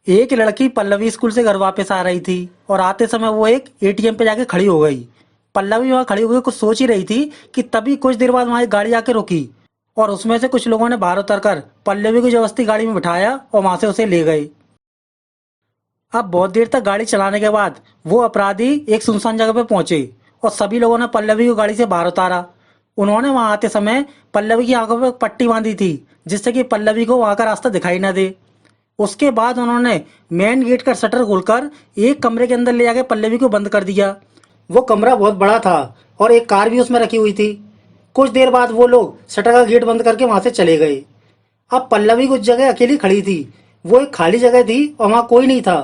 एक लड़की पल्लवी स्कूल से घर वापस आ रही थी और आते समय वो एक एटीएम पे जाके खड़ी हो गई। पल्लवी वहां खड़ी होकर कुछ सोच ही रही थी कि तभी कुछ देर बाद वहां एक गाड़ी आके रुकी और उसमें से कुछ लोगों ने बाहर उतरकर पल्लवी को जबरदस्ती गाड़ी में बिठाया और वहां से उसे ले गए। अब बहुत देर तक गाड़ी चलाने के बाद वो अपराधी एक सुनसान जगह पे पहुंचे और सभी लोगों ने पल्लवी को गाड़ी से बाहर उतारा। उन्होंने वहां आते समय पल्लवी की आंखों पर पट्टी बांधी थी जिससे कि पल्लवी को वहां का रास्ता दिखाई न दे। उसके बाद उन्होंने मेन गेट का शटर खोलकर एक कमरे के अंदर ले जाके पल्लवी को बंद कर दिया। वो कमरा बहुत बड़ा था और एक कार भी उसमें रखी हुई थी। कुछ देर बाद वो लोग शटर का गेट बंद करके वहां से चले गए। अब पल्लवी कुछ जगह अकेली खड़ी थी। वो एक खाली जगह थी और वहां कोई नहीं था।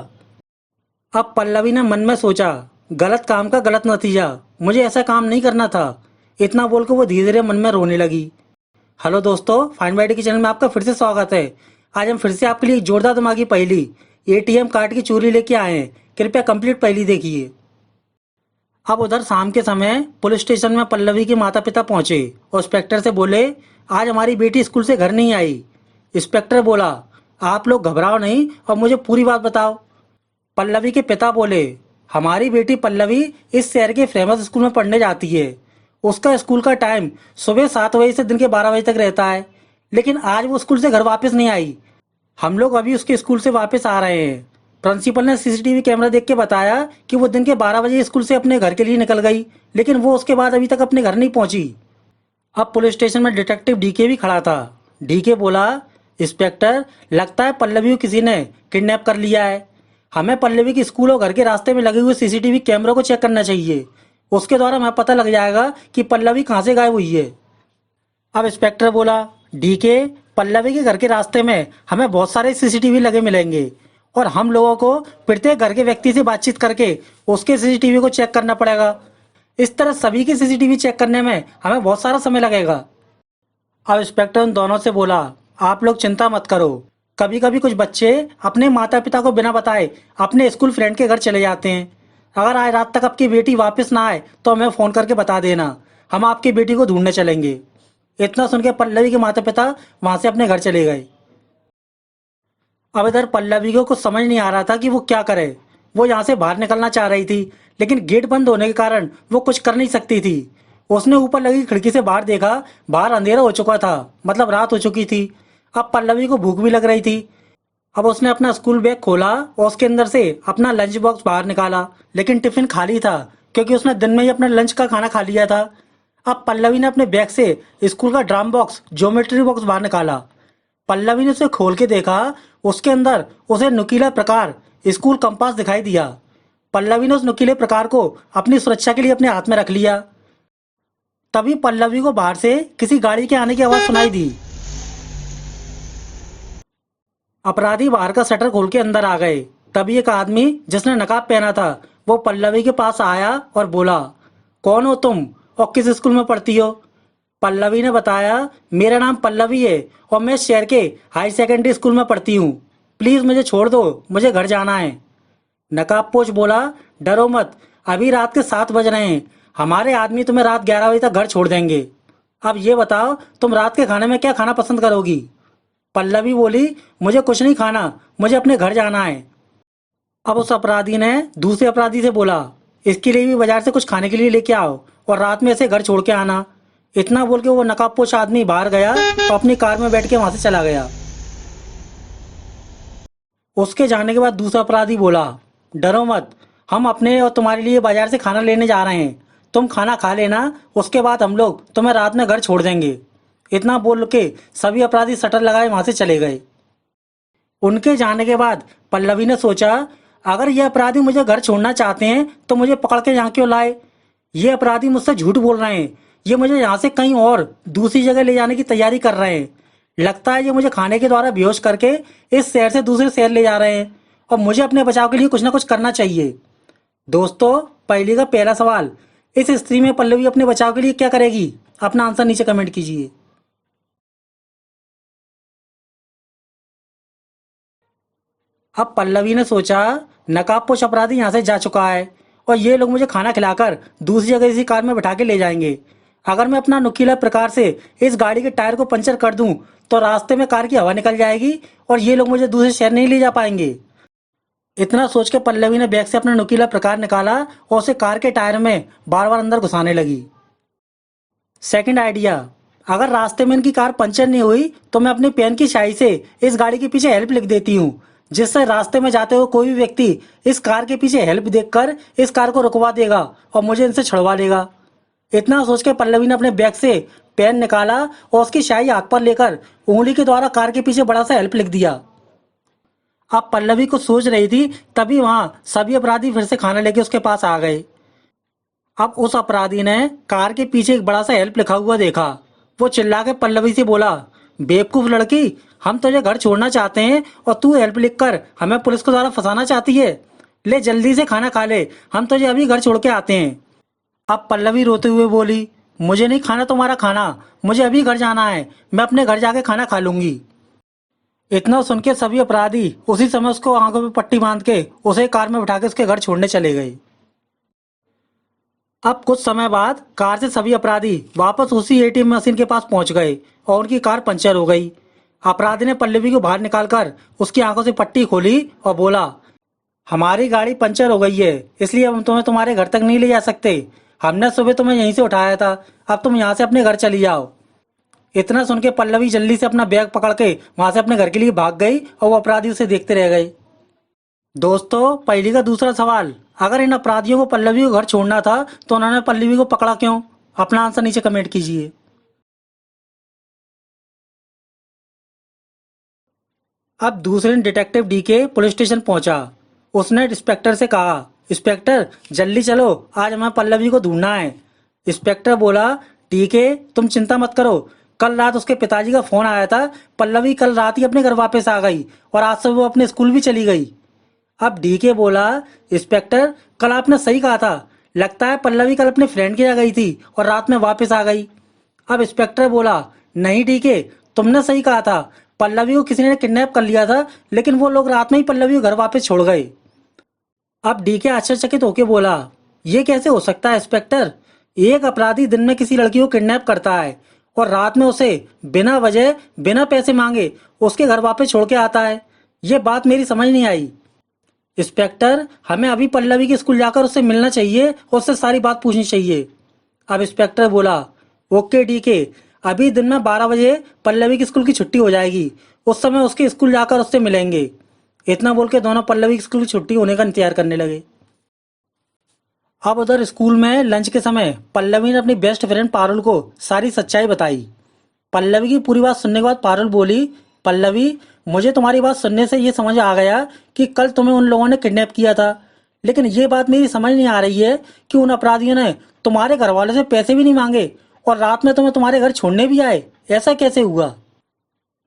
अब पल्लवी ने मन में सोचा, गलत काम का गलत नतीजा, मुझे ऐसा काम नहीं करना था। इतना बोलकर वो धीरे धीरे मन में रोने लगी। हेलो दोस्तों, फाइंड बाय डी के चैनल में आपका फिर से स्वागत है। आज हम फिर से आपके लिए एक जोरदार दिमागी पहेली एटीएम कार्ड की चोरी लेके आए हैं। कृपया कंप्लीट पहेली देखिए। अब उधर शाम के समय पुलिस स्टेशन में पल्लवी के माता पिता पहुंचे और इंस्पेक्टर से बोले, आज हमारी बेटी स्कूल से घर नहीं आई। इंस्पेक्टर बोला, आप लोग घबराओ नहीं और मुझे पूरी बात बताओ। पल्लवी के पिता बोले, हमारी बेटी पल्लवी इस शहर के फेमस स्कूल में पढ़ने जाती है। उसका स्कूल का टाइम सुबह 7 बजे से दिन के 12 बजे तक रहता है, लेकिन आज वो स्कूल से घर वापस नहीं आई। हम लोग अभी उसके स्कूल से वापस आ रहे हैं। प्रिंसिपल ने सीसीटीवी कैमरा देख के बताया कि वो दिन के 12 बजे स्कूल से अपने घर के लिए निकल गई, लेकिन वो उसके बाद अभी तक अपने घर नहीं पहुंची। अब पुलिस स्टेशन में डिटेक्टिव डीके भी खड़ा था। डीके बोला, इंस्पेक्टर, लगता है पल्लवी को किसी ने किडनैप कर लिया है। हमें पल्लवी के स्कूल और घर के रास्ते में लगे हुए सीसीटीवी कैमरों को चेक करना चाहिए। उसके द्वारा हमें पता लग जाएगा कि पल्लवी कहाँ से गायब हुई है। अब इंस्पेक्टर बोला, डीके, पल्लवी के घर के रास्ते में हमें बहुत सारे सीसीटीवी लगे मिलेंगे और हम लोगों को प्रत्येक घर के व्यक्ति से बातचीत करके उसके सीसीटीवी को चेक करना पड़ेगा। इस तरह सभी के सीसीटीवी चेक करने में हमें बहुत सारा समय लगेगा। अब इंस्पेक्टर उन दोनों से बोला, आप लोग चिंता मत करो। कभी कभी कुछ बच्चे अपने माता पिता को बिना बताए अपने स्कूल फ्रेंड के घर चले जाते हैं। अगर आज रात तक आपकी बेटी वापस ना आए तो हमें फ़ोन करके बता देना, हम आपकी बेटी को ढूंढने चलेंगे। इतना सुन के पल्लवी के माता पिता वहां से अपने घर चले गए। अब इधर पल्लवी को कुछ समझ नहीं आ रहा था कि वो क्या करे। वो यहाँ से बाहर निकलना चाह रही थी, लेकिन गेट बंद होने के कारण वो कुछ कर नहीं सकती थी। उसने ऊपर लगी खिड़की से बाहर देखा, बाहर अंधेरा हो चुका था, मतलब रात हो चुकी थी। अब पल्लवी को भूख भी लग रही थी। अब उसने अपना स्कूल बैग खोला और उसके अंदर से अपना लंच बॉक्स बाहर निकाला, लेकिन टिफिन खाली था क्योंकि उसने दिन में ही अपने लंच का खाना खा लिया था। अब पल्लवी ने अपने बैग से स्कूल का ड्राम बॉक्स, ज्योमेट्री बॉक्स बाहर निकाला। पल्लवी ने उसे खोल के देखा। उसके अंदर उसे नुकीला प्रकार स्कूल कंपास दिखाई दिया। पल्लवी ने उस नुकीले प्रकार को अपनी सुरक्षा के लिए अपने हाथ में रख लिया। तभी पल्लवी को बाहर से किसी गाड़ी के आने की आवाज सुनाई दी। अपराधी बाहर का शटर खोल के अंदर आ गए। तभी एक आदमी जिसने नकाब पहना था वो पल्लवी के पास आया और बोला, कौन हो तुम और किस स्कूल में पढ़ती हो? पल्लवी ने बताया, मेरा नाम पल्लवी है और मैं शहर के हाई सेकेंडरी स्कूल में पढ़ती हूँ। प्लीज मुझे छोड़ दो, मुझे घर जाना है। नकाबपोश बोला, डरो मत, अभी रात के 7 बज रहे हैं। हमारे आदमी तुम्हें रात 11 बजे तक घर छोड़ देंगे। अब ये बताओ, तुम रात के खाने में क्या खाना पसंद करोगी? पल्लवी बोली, मुझे कुछ नहीं खाना, मुझे अपने घर जाना है। अब उस अपराधी ने दूसरे अपराधी से बोला, इसके लिए भी बाजार से कुछ खाने के लिए लेके आओ और रात में इसे घर छोड़ के आना। इतना बोल के वो नकाबपोश आदमी बाहर गया और अपनी कार में बैठ के वहां से चला गया। उसके जाने के बाद दूसरा अपराधी बोला, डरो मत, हम अपने और तुम्हारे लिए बाजार से खाना लेने जा रहे हैं। तुम खाना खा लेना, उसके बाद हम लोग तुम्हें रात में घर छोड़ देंगे। इतना बोल के सभी अपराधी शटर लगाए वहां से चले गए। उनके जाने के बाद पल्लवी ने सोचा, अगर ये अपराधी मुझे घर छोड़ना चाहते हैं तो मुझे पकड़ के यहाँ क्यों लाए? ये अपराधी मुझसे झूठ बोल रहे हैं। ये मुझे यहाँ से कहीं और दूसरी जगह ले जाने की तैयारी कर रहे हैं। लगता है ये मुझे खाने के द्वारा बेहोश करके इस शहर से दूसरे शहर ले जा रहे हैं और मुझे अपने बचाव के लिए कुछ ना कुछ करना चाहिए। दोस्तों, पहली का पहला सवाल, इस स्थिति में पल्लवी अपने बचाव के लिए क्या करेगी? अपना आंसर नीचे कमेंट कीजिए। अब पल्लवी ने सोचा, नकाबपोश अपराधी यहाँ से जा चुका है और ये लोग मुझे खाना खिलाकर दूसरी जगह इसी कार में बैठा के ले जाएंगे। अगर मैं अपना नुकीला प्रकार से इस गाड़ी के टायर को पंचर कर दूं तो रास्ते में कार की हवा निकल जाएगी और ये लोग मुझे दूसरे शहर नहीं ले जा पाएंगे। इतना सोच के पल्लवी ने बैग से अपना नुकीला प्रकार निकाला और उसे कार के टायर में बार बार अंदर घुसाने लगी। सेकंड आइडिया, अगर रास्ते में इनकी कार पंचर नहीं हुई तो मैं अपनी पेन की स्याही से इस गाड़ी के पीछे हेल्प लिख देती हूँ, जिससे रास्ते में जाते हुए कोई भी व्यक्ति इस कार के पीछे हेल्प देखकर इस कार को रुकवा देगा और मुझे इनसे छुड़वा लेगा। इतना सोच के पल्लवी ने अपने बैग से पेन निकाला और उसकी स्याही हाथ पर लेकर उंगली के द्वारा कार के पीछे बड़ा सा हेल्प लिख दिया। अब पल्लवी को सोच रही थी, तभी वहां सभी अपराधी फिर से खाना लेके उसके पास आ गए। अब उस अपराधी ने कार के पीछे एक बड़ा सा हेल्प लिखा हुआ देखा। वो चिल्ला के पल्लवी से बोला, बेवकूफ लड़की, हम तुझे घर छोड़ना चाहते हैं और तू हेल्प लिखकर हमें पुलिस के द्वारा फंसाना चाहती है। ले जल्दी से खाना खा ले, हम तुझे अभी घर छोड़ के आते हैं। अब पल्लवी रोते हुए बोली, मुझे नहीं खाना तुम्हारा खाना, मुझे अभी घर जाना है, मैं अपने घर जाके खाना खा लूंगी। इतना सुन के सभी अपराधी उसी समय उसको आंखों में पट्टी बांध के उसे कार में बिठा के उसके घर छोड़ने चले गए। अब कुछ समय बाद कार से सभी अपराधी वापस उसी एटीएम मशीन के पास पहुंच गए और उनकी कार पंचर हो गई। अपराधी ने पल्लवी को बाहर निकालकर उसकी आंखों से पट्टी खोली और बोला, हमारी गाड़ी पंचर हो गई है, इसलिए हम तुम्हें तुम्हारे घर तक नहीं ले जा सकते। हमने सुबह तुम्हें यहीं से उठाया था, अब तुम यहाँ से अपने घर चली जाओ। इतना सुन के पल्लवी जल्दी से अपना बैग पकड़ के वहां से अपने घर के लिए भाग गई और वो अपराधी उसे देखते रह गए। दोस्तों, पहली का दूसरा सवाल, अगर इन अपराधियों को पल्लवी को घर छोड़ना था तो उन्होंने पल्लवी को पकड़ा क्यों? अपना आंसर नीचे कमेंट कीजिए। अब दूसरे दिन डिटेक्टिव डीके पुलिस स्टेशन पहुंचा। उसने इंस्पेक्टर से कहा, इंस्पेक्टर जल्दी चलो, आज हमें पल्लवी को ढूंढना है। इंस्पेक्टर बोला, डीके तुम चिंता मत करो, कल रात उसके पिताजी का फोन आया था, पल्लवी कल रात ही अपने घर वापस आ गई और आज से वो अपने स्कूल भी चली गई। अब डीके बोला, इंस्पेक्टर कल आपने सही कहा था, लगता है पल्लवी कल अपने फ्रेंड के यहाँ गई थी और रात में वापस आ गई। अब इंस्पेक्टर बोला, नहीं डीके, तुमने सही कहा था, पल्लवी को किसी ने किडनैप कर लिया था, लेकिन वो लोग रात में ही पल्लवी को घर वापस छोड़ गए। अब डीके आश्चर्यचकित होकर बोला, ये कैसे हो सकता है इंस्पेक्टर? एक अपराधी दिन में किसी लड़की को किडनैप करता है और रात में उसे बिना वजह बिना पैसे मांगे उसके घर वापस छोड़ के आता है। ये बात मेरी समझ नहीं आई। इंस्पेक्टर, हमें अभी पल्लवी के स्कूल जाकर उससे मिलना चाहिए और उससे सारी बात पूछनी चाहिए। अब इंस्पेक्टर बोला, ओके डीके, अभी दिन में 12 बजे पल्लवी की स्कूल की छुट्टी हो जाएगी, उस समय उसके स्कूल जाकर उससे मिलेंगे। इतना बोल के दोनों पल्लवी की स्कूल की छुट्टी होने का इंतजार करने लगे। अब उधर स्कूल में लंच के समय पल्लवी ने अपनी बेस्ट फ्रेंड पारुल को सारी सच्चाई बताई। पल्लवी की पूरी बात सुनने के बाद पारुल बोली, पल्लवी, मुझे तुम्हारी बात सुनने से ये समझ आ गया कि कल तुम्हें उन लोगों ने किडनैप किया था, लेकिन ये बात मेरी समझ नहीं आ रही है कि उन अपराधियों ने तुम्हारे घर वालों से पैसे भी नहीं मांगे और रात में तुम्हें तुम्हारे घर छोड़ने भी आए, ऐसा कैसे हुआ?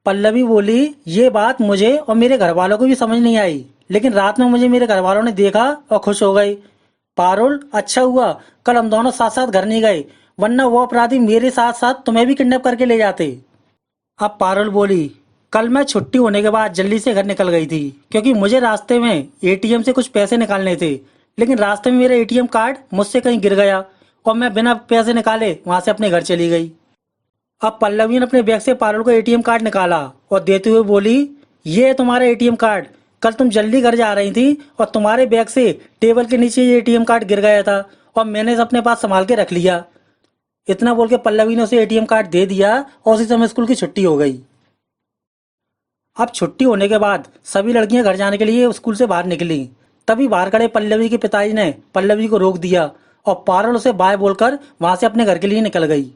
पल्लवी बोली, ये बात मुझे और मेरे घर वालों को भी समझ नहीं आई, लेकिन रात में मुझे मेरे घर वालों ने देखा और खुश हो गए। पारुल, अच्छा हुआ कल हम दोनों साथ साथ घर नहीं गए, वरना वो अपराधी मेरे साथ साथ तुम्हें भी किडनैप करके ले जाते। अब पारुल बोली, कल मैं छुट्टी होने के बाद जल्दी से घर निकल गई थी क्योंकि मुझे रास्ते में एटीएम से कुछ पैसे निकालने थे, लेकिन रास्ते में मेरा एटीएम कार्ड मुझसे कहीं गिर गया और मैं बिना पैसे निकाले वहां से अपने घर चली गई। अब पल्लवी ने अपने बैग से पारुल को एटीएम कार्ड निकाला और देते हुए बोली, ये है तुम्हारा एटीएम कार्ड, कल तुम जल्दी घर जा रही थी और तुम्हारे बैग से टेबल के नीचे ये एटीएम कार्ड गिर गया था और मैंने इसे अपने पास संभाल के रख लिया। इतना बोल के पल्लवी ने उसे एटीएम कार्ड दे दिया और उसी समय स्कूल की छुट्टी हो गई। अब छुट्टी होने के बाद सभी लड़कियां घर जाने के लिए स्कूल से बाहर निकली। तभी बाहर खड़े पल्लवी के पिताजी ने पल्लवी को रोक दिया और पारुल उसे बाय बोलकर वहां से अपने घर के लिए निकल गई।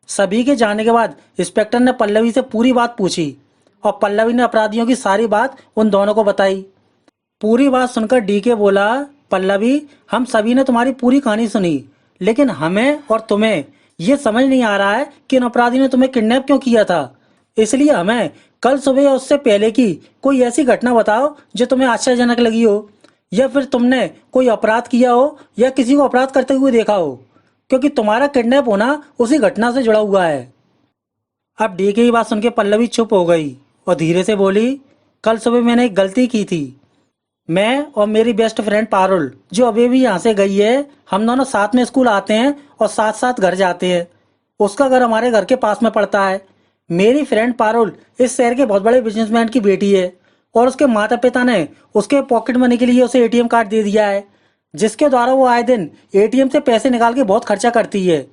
सभी के जाने के बाद इंस्पेक्टर ने पल्लवी से पूरी बात पूछी और पल्लवी ने अपराधियों की सारी बात उन दोनों को बताई। पूरी बात सुनकर डीके बोला, पल्लवी, हम सभी ने तुम्हारी पूरी कहानी सुनी, लेकिन हमें और तुम्हें ये समझ नहीं आ रहा है कि इन अपराधी ने तुम्हें किडनैप क्यों किया था। इसलिए हमें कल सुबह या उससे पहले की कोई ऐसी घटना बताओ जो तुम्हें आश्चर्यजनक लगी हो, या फिर तुमने कोई अपराध किया हो या किसी को अपराध करते हुए देखा हो, क्योंकि तुम्हारा किडनैप होना उसी घटना से जुड़ा हुआ है। अब डीके की बात सुन के पल्लवी चुप हो गई और धीरे से बोली, कल सुबह मैंने एक गलती की थी। मैं और मेरी बेस्ट फ्रेंड पारुल, जो अभी भी यहाँ से गई है, हम दोनों साथ में स्कूल आते हैं और साथ साथ घर जाते हैं। उसका घर हमारे घर के पास में पड़ता है। मेरी फ्रेंड पारुल इस शहर के बहुत बड़े बिजनेसमैन की बेटी है और उसके माता पिता ने उसके पॉकेट मनी के लिए उसे एटीएम कार्ड दे दिया है, जिसके द्वारा वो आए दिन एटीएम से पैसे निकाल के बहुत खर्चा करती है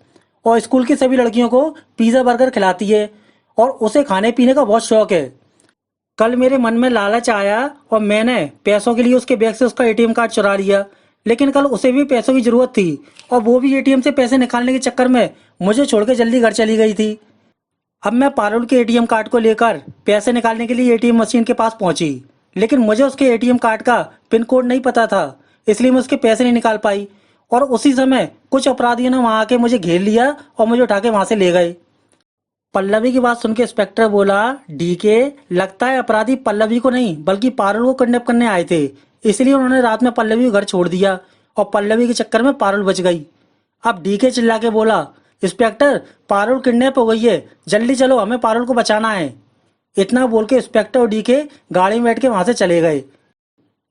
और स्कूल की सभी लड़कियों को पिज़्ज़ा बर्गर खिलाती है और उसे खाने पीने का बहुत शौक है। कल मेरे मन में लालच आया और मैंने पैसों के लिए उसके बैग से उसका एटीएम कार्ड चुरा लिया, लेकिन कल उसे भी पैसों की ज़रूरत थी और वो भी एटीएम से पैसे निकालने के चक्कर में मुझे छोड़ के जल्दी घर चली गई थी। अब मैं पारुल के एटीएम कार्ड को लेकर पैसे निकालने के लिए एटीएम मशीन के पास पहुंची, लेकिन मुझे उसके एटीएम कार्ड का पिन कोड नहीं पता था, इसलिए मैं उसके पैसे नहीं निकाल पाई और उसी समय कुछ अपराधियों ने वहां आके मुझे घेर लिया और मुझे उठा के वहां से ले गए। पल्लवी की बात सुन के इंस्पेक्टर बोला, डीके, लगता है अपराधी पल्लवी को नहीं बल्कि पारुल को किडनैप करने आए थे, इसलिए उन्होंने रात में पल्लवी को घर छोड़ दिया और पल्लवी के चक्कर में पारुल बच गई। अब डीके चिल्ला के बोला, इंस्पेक्टर, पारुल किडनैप हो गई है, जल्दी चलो, हमें पारुल को बचाना है। इतना बोल के इंस्पेक्टर और डीके गाड़ी में बैठ के वहां से चले गए।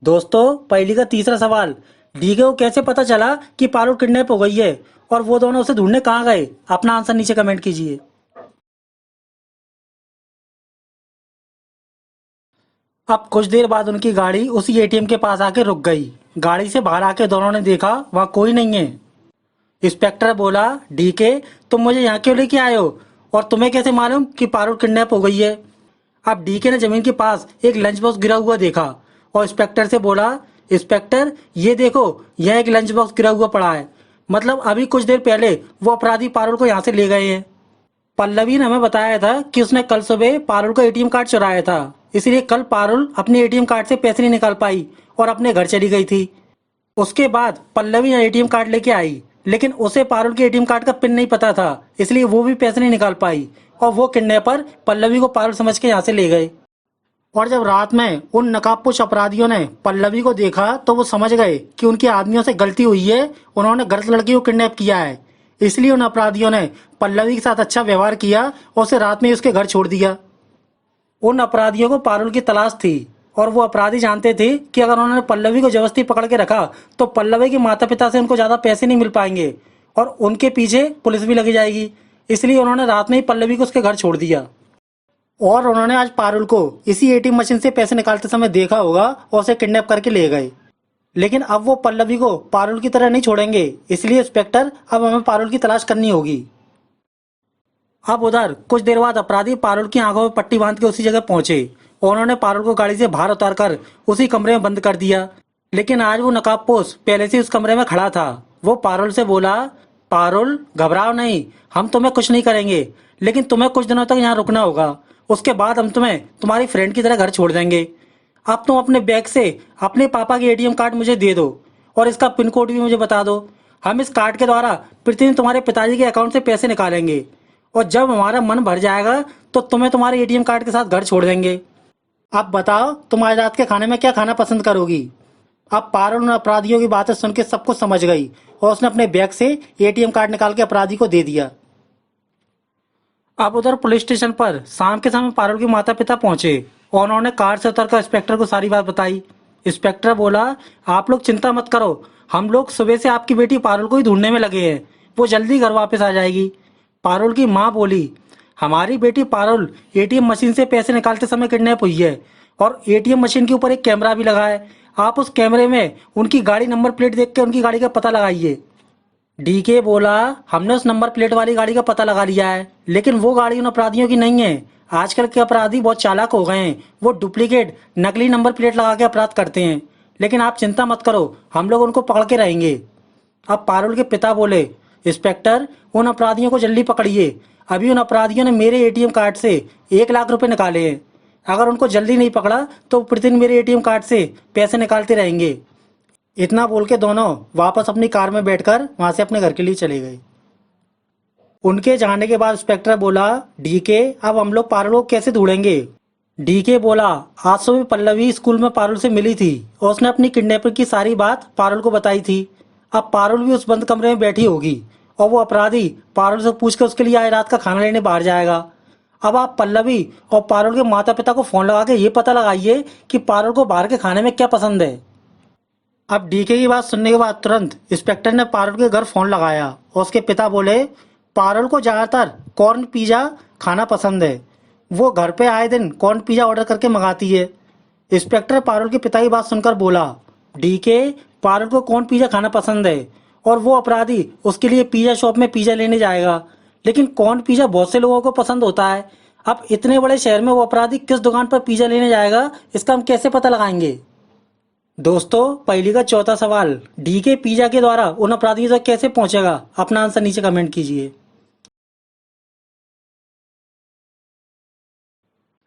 दोस्तों, पहली का तीसरा सवाल, डीके को कैसे पता चला कि पारुल किडनैप हो गई है और वो दोनों उसे ढूंढने कहाँ गए? अपना आंसर नीचे कमेंट कीजिए। अब कुछ देर बाद उनकी गाड़ी उसी एटीएम के पास आके रुक गई। गाड़ी से बाहर आके दोनों ने देखा वहां कोई नहीं है। इंस्पेक्टर बोला, डीके, तुम मुझे यहाँ क्यों लेके आए हो और तुम्हें कैसे मालूम कि पारुल किडनैप हो गई है? अब डीके ने जमीन के पास एक लंच बॉक्स गिरा हुआ देखा और इंस्पेक्टर से बोला, इंस्पेक्टर, ये देखो, यह एक लंच बॉक्स गिरा हुआ पड़ा है, मतलब अभी कुछ देर पहले वो अपराधी पारुल को यहाँ से ले गए हैं। पल्लवी ने हमें बताया था कि उसने कल सुबह पारुल का एटीएम कार्ड चुराया था, इसलिए कल पारुल अपने एटीएम कार्ड से पैसे नहीं निकाल पाई और अपने घर चली गई थी। उसके बाद पल्लवी ने एटीएम कार्ड लेके आई, लेकिन उसे पारुल के एटीएम कार्ड का पिन नहीं पता था, इसलिए वो भी पैसे नहीं निकाल पाई और वो किडनैपर पल्लवी को पारुल समझ के यहाँ से ले गए। और जब रात में उन नकाबपोश अपराधियों ने पल्लवी को देखा तो वो समझ गए कि उनके आदमियों से गलती हुई है, उन्होंने गलत लड़की को किडनैप किया है, इसलिए उन अपराधियों ने पल्लवी के साथ अच्छा व्यवहार किया और उसे रात में ही उसके घर छोड़ दिया। उन अपराधियों को पारुल की तलाश थी और वो अपराधी जानते थे कि अगर उन्होंने पल्लवी को जबरदस्ती पकड़ के रखा तो पल्लवी के माता पिता से उनको ज़्यादा पैसे नहीं मिल पाएंगे और उनके पीछे पुलिस भी लगी जाएगी, इसलिए उन्होंने रात में ही पल्लवी को उसके घर छोड़ दिया। और उन्होंने आज पारुल को इसी एटीएम मशीन से पैसे निकालते समय देखा होगा और उसे किडनैप करके ले गए। लेकिन अब वो पल्लवी को पारुल की तरह नहीं छोड़ेंगे, इसलिए इंस्पेक्टर, अब हमें पारुल की तलाश करनी होगी। अब उधर कुछ देर बाद अपराधी पारुल की आंखों में पट्टी बांध के उसी जगह पहुंचे और उन्होंने पारुल को गाड़ी से बाहर उतारकर उसी कमरे में बंद कर दिया। लेकिन आज वो नकाबपोश पहले से उस कमरे में खड़ा था। वो पारुल से बोला, पारुल, घबराओ नहीं, हम तुम्हें कुछ नहीं करेंगे, लेकिन तुम्हें कुछ दिनों तक यहाँ रुकना होगा, उसके बाद हम तुम्हें तुम्हारी फ्रेंड की तरह घर छोड़ देंगे। अब तुम अपने बैग से अपने पापा के एटीएम कार्ड मुझे दे दो और इसका पिन कोड भी मुझे बता दो। हम इस कार्ड के द्वारा प्रतिदिन तुम्हारे पिताजी के अकाउंट से पैसे निकालेंगे और जब हमारा मन भर जाएगा तो तुम्हें तुम्हारे एटीएम कार्ड के साथ घर छोड़ देंगे। अब बताओ, तुम आज रात के खाने में क्या खाना पसंद करोगी? अब पारुल उन अपराधियों की बातें सुन के सब कुछ समझ गई और उसने अपने बैग से एटीएम कार्ड निकाल के अपराधी को दे दिया। अब उधर पुलिस स्टेशन पर शाम के समय पारुल के माता पिता पहुंचे और उन्होंने कार से उतरकर इंस्पेक्टर को सारी बात बताई। इंस्पेक्टर बोला, आप लोग चिंता मत करो, हम लोग सुबह से आपकी बेटी पारुल को ही ढूंढने में लगे हैं, वो जल्दी घर वापस आ जाएगी। पारुल की माँ बोली, हमारी बेटी पारुल एटीएम मशीन से पैसे निकालते समय किडनैप हुई है और एटीएम मशीन के ऊपर एक कैमरा भी लगा है, आप उस कैमरे में उनकी गाड़ी नंबर प्लेट देख के उनकी गाड़ी का पता लगाइए। डीके बोला, हमने उस नंबर प्लेट वाली गाड़ी का पता लगा लिया है, लेकिन वो गाड़ी उन अपराधियों की नहीं है। आजकल के अपराधी बहुत चालाक हो गए हैं, वो डुप्लीकेट नकली नंबर प्लेट लगा के अपराध करते हैं, लेकिन आप चिंता मत करो, हम लोग उनको पकड़ के रहेंगे। अब पारुल के पिता बोले, इंस्पेक्टर, उन अपराधियों को जल्दी पकड़िए, अभी उन अपराधियों ने मेरे एटीएम कार्ड से 1 लाख रुपए निकाले हैं, अगर उनको जल्दी नहीं पकड़ा तो प्रतिदिन मेरे एटीएम कार्ड से पैसे निकालते रहेंगे। इतना बोल के दोनों वापस अपनी कार में बैठकर वहां से अपने घर के लिए चले गए। उनके जाने के बाद इंस्पेक्टर बोला, डीके, अब हम लोग पारुल को कैसे ढूंढेंगे? डीके बोला, आज सुबह पल्लवी स्कूल में पारुल से मिली थी और उसने अपनी किडनैपर की सारी बात पारुल को बताई थी। अब पारुल भी उस बंद कमरे में बैठी होगी और वो अपराधी पारुल से पूछ के उसके लिए आज रात का खाना लेने बाहर जाएगा। अब आप पल्लवी और पारुल के माता पिता को फोन लगा के ये पता लगाइए कि पारुल को बाहर के खाने में क्या पसंद है। अब डीके की बात सुनने के बाद तुरंत इंस्पेक्टर ने पारुल के घर फोन लगाया और उसके पिता बोले, पारुल को ज्यादातर कॉर्न पिज्जा खाना पसंद है, वो घर पे आए दिन कॉर्न पिज्जा ऑर्डर करके मंगाती है। इंस्पेक्टर पारुल के पिता की बात सुनकर बोला, डीके, पारुल को कौन पिज़्ज़ा खाना पसंद है और वो अपराधी उसके लिए पिज़्ज़ा शॉप में पिज़्ज़ा लेने जाएगा। लेकिन कौन पिज़्ज़ा बहुत से लोगों को पसंद होता है। अब इतने बड़े शहर में वो अपराधी किस दुकान पर पिज़्ज़ा लेने जाएगा, इसका हम कैसे पता लगाएंगे। दोस्तों, पहली का चौथा सवाल, डीके पिज़्ज़ा के द्वारा उन अपराधियों तक कैसे पहुंचेगा, अपना आंसर नीचे कमेंट कीजिए।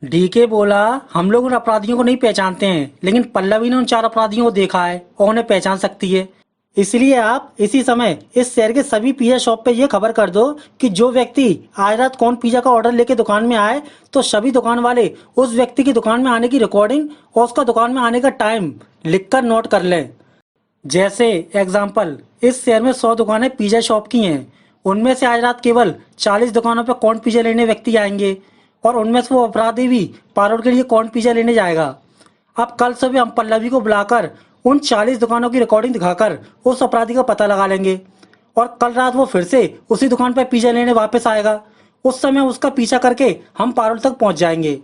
डीके बोला, हम लोग उन अपराधियों को नहीं पहचानते हैं, लेकिन पल्लवी ने उन 4 अपराधियों को देखा है और उन्हें पहचान सकती है। इसलिए आप इसी समय इस शहर के सभी पिज़्ज़ा शॉप पे ये खबर कर दो कि जो व्यक्ति आज रात कौन पिज़्ज़ा का ऑर्डर लेके दुकान में आए, तो सभी दुकान वाले उस व्यक्ति की दुकान में आने की रिकॉर्डिंग और उसका दुकान में आने का टाइम लिखकर नोट कर लें। जैसे एग्जाम्पल, इस शहर में 100 दुकानें पिज़्ज़ा शॉप की हैं। उनमें से आज रात केवल 40 दुकानों पर कौन पिज़्ज़ा लेने व्यक्ति आएंगे और उनमें से वो अपराधी भी पारोल के लिए कौन पिज़्ज़ा लेने जाएगा। अब कल सुबह हम पल्लवी को बुलाकर उन 40 दुकानों की रिकॉर्डिंग दिखाकर उस अपराधी का पता लगा लेंगे और कल रात वो फिर से उसी दुकान पर पिज़्ज़ा लेने वापस आएगा। उस समय उसका पीछा करके हम पारोल तक पहुंच जाएंगे।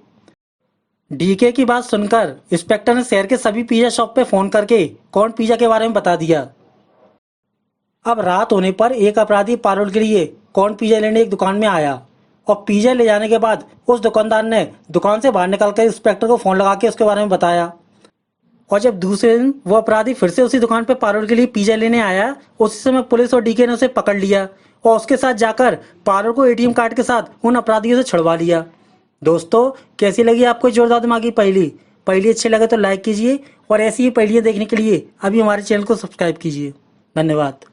डीके की बात सुनकर इंस्पेक्टर ने शहर के सभी पिज़्ज़ा शॉप पे फोन करके कौन पिज़्ज़ा के बारे में बता दिया। अब रात होने पर एक अपराधी पारोल के लिए कौन पिज़्ज़ा लेने एक दुकान में आया और पिज़्ज़ा ले जाने के बाद उस दुकानदार ने दुकान से बाहर निकलकर इंस्पेक्टर को फ़ोन लगा के उसके बारे में बताया। और जब दूसरे दिन वो अपराधी फिर से उसी दुकान पर पारोल के लिए पिज़्ज़ा लेने आया, उसी समय पुलिस और डीके ने उसे पकड़ लिया और उसके साथ जाकर पारोल को एटीएम कार्ड के साथ उन अपराधियों से छुड़वा लिया। दोस्तों, कैसी लगी आपको जोरदार दिमागी पहेली? पहेली अच्छी लगे तो लाइक कीजिए और ऐसी ही पहेलियाँ देखने के लिए अभी हमारे चैनल को सब्सक्राइब कीजिए। धन्यवाद।